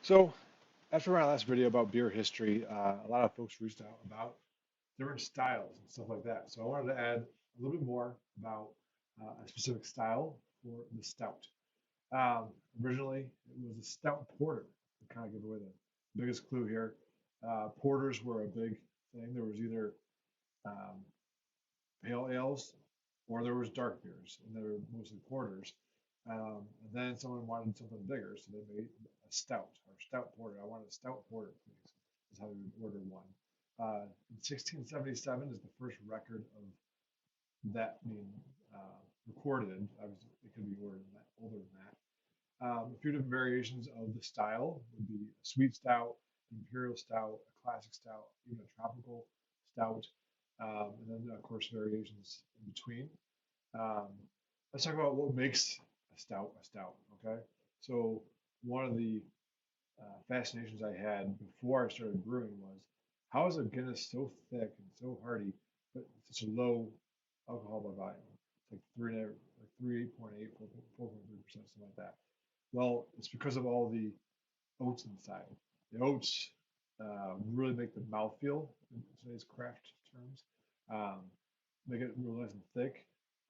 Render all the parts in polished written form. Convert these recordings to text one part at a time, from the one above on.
So, after my last video about beer history, a lot of folks reached out about different styles and stuff like that. So, I wanted to add a little bit more about a specific style for the stout. Originally, it was a stout porter to kind of give away the biggest clue here. Porters were a big thing. There was either um, pale ales or there was dark beers, and they were mostly porters. And then someone wanted something bigger, so they made a stout or stout porter. I want a stout porter, please. Is how you would order one. In 1677 is the first record of that being recorded. Obviously, it could be older than that. A few different variations of the style would be a sweet stout, imperial stout, a classic stout, even a tropical stout, and then of course variations in between. Um, let's talk about what makes a stout. Okay, so one of the fascinations I had before I started brewing was how is a Guinness so thick and so hearty, but such a low alcohol by volume? It's like 3.8, 4.3%, something like that. Well, it's because of all the oats inside. The oats really make the mouthfeel, in today's craft terms, um, make it real nice and thick.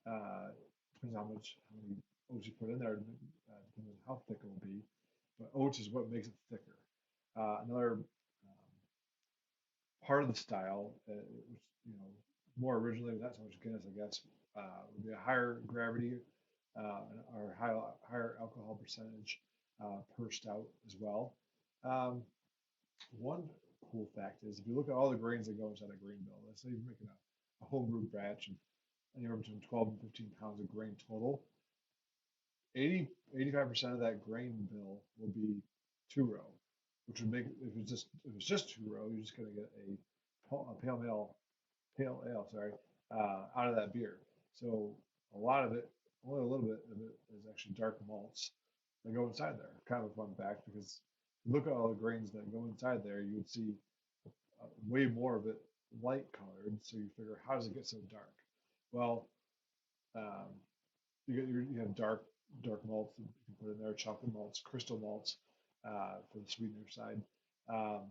Depends how many oats you put in there, depends on how thick it will be. But oats is what makes it thicker. Another part of the style, which more originally, not so much Guinness, I guess, would be a higher gravity or higher alcohol percentage per stout as well. Um, One cool fact is if you look at all the grains that go inside a grain bill, let's say you're making a home brewed batch of anywhere between 12 and 15 pounds of grain total, 85% of that grain bill will be two row, which would make if it's just two row, you're just gonna get pale ale, sorry, out of that beer. So a lot of it, only a little bit of it is actually dark malts that go inside there. Kind of a fun fact because look at all the grains that go inside there, you would see way more of it light colored. So you figure, how does it get so dark? Well, um, you have dark malts that you can put in there, chocolate malts, crystal malts for the sweetener side. Um,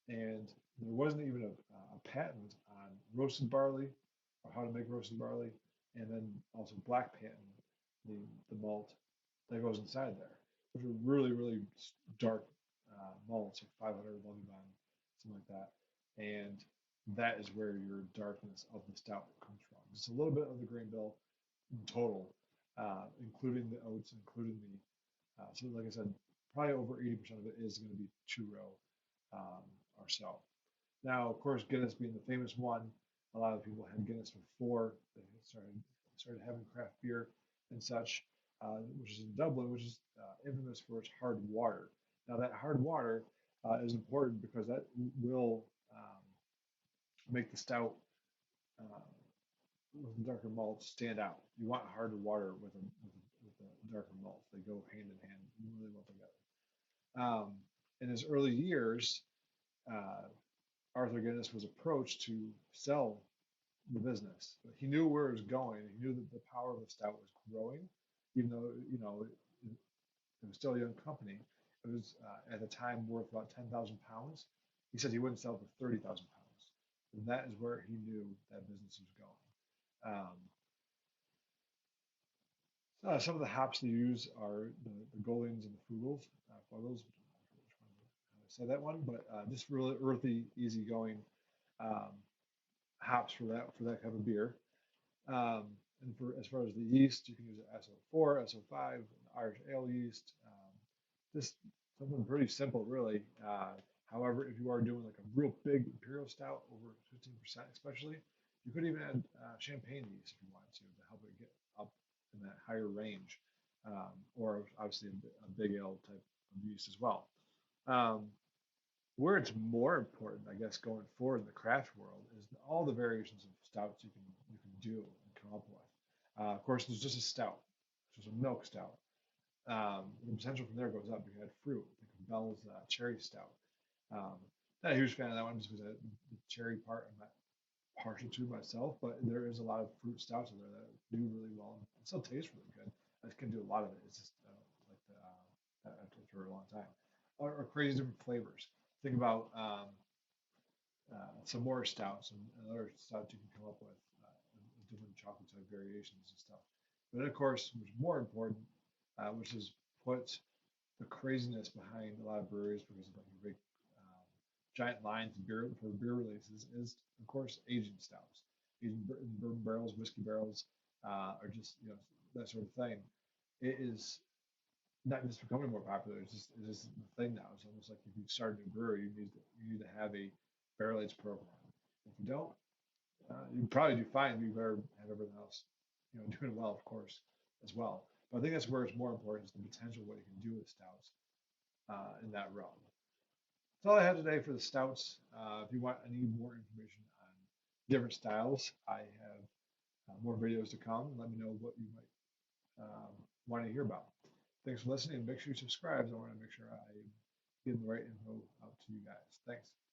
and there wasn't even a patent on roasted barley or how to make roasted barley, and then also black patent, the, the malt that goes inside there, which are really dark malts, like 500 Lovibond, something like that. And that is where your darkness of the stout comes from. Just a little bit of the grain bill in total, including the oats, including so like I said, probably over 80% of it is going to be two row or so. Now, of course, Guinness being the famous one, a lot of people had Guinness before they started having craft beer and such, which is in Dublin, which is infamous for its hard water. Now, that hard water is important because that will make the stout uh, with the darker malts stand out. You want harder water with the darker malts. They go hand in hand really well together. In his early years, uh, Arthur Guinness was approached to sell the business. But he knew where it was going. He knew that the power of the stout was growing, even though it was still a young company. It was at the time worth about 10,000 pounds. He said he wouldn't sell it for 30,000 pounds. And that is where he knew that business was going. Some of the hops they use are the Goldings and the Fugels. I say that one, but just really earthy, easygoing um, hops for that type of beer. Um, and for as far as the yeast, you can use an SO4, SO5, Irish ale yeast. Just something pretty simple, really. However, if you are doing like a real big imperial stout over 15%, especially, you could even add champagne yeast if you want to help it get up in that higher range, or obviously a big ale type of yeast as well. Um, where it's more important, I guess, going forward in the craft world is all the variations of stouts you can do and come up with. Of course, there's just a stout, which is a milk stout. The potential from there goes up. You can add fruit. Think of Bell's cherry stout. Um, Not a huge fan of that one just because the cherry part I'm not partial to myself, but there is a lot of fruit stouts in there that do really well and still taste really good. I can do a lot of it. It's just like after a long time. or crazy different flavors. Think about some more stouts and other stouts you can come up with, different chocolate type variations and stuff. But then, of course, which is more important, which is what the craziness behind a lot of breweries because of like the big giant lines of beer for beer releases is, of course, aging stouts, aging bourbon barrels, whiskey barrels, or just that sort of thing. It is not just becoming more popular. It's just the thing now. It's almost like if you start a new brewery, you need to have a barrel aged program. If you don't, you probably do fine. You better have everything else, doing well, of course, as well. But I think that's where it's more important is the potential what you can do with stouts in that realm. That's all I have today for the stouts. If you want any more information on different styles, I have more videos to come. Let me know what you might want to hear about. Thanks for listening. Make sure you subscribe. I want to make sure I get the right info out to you guys. Thanks.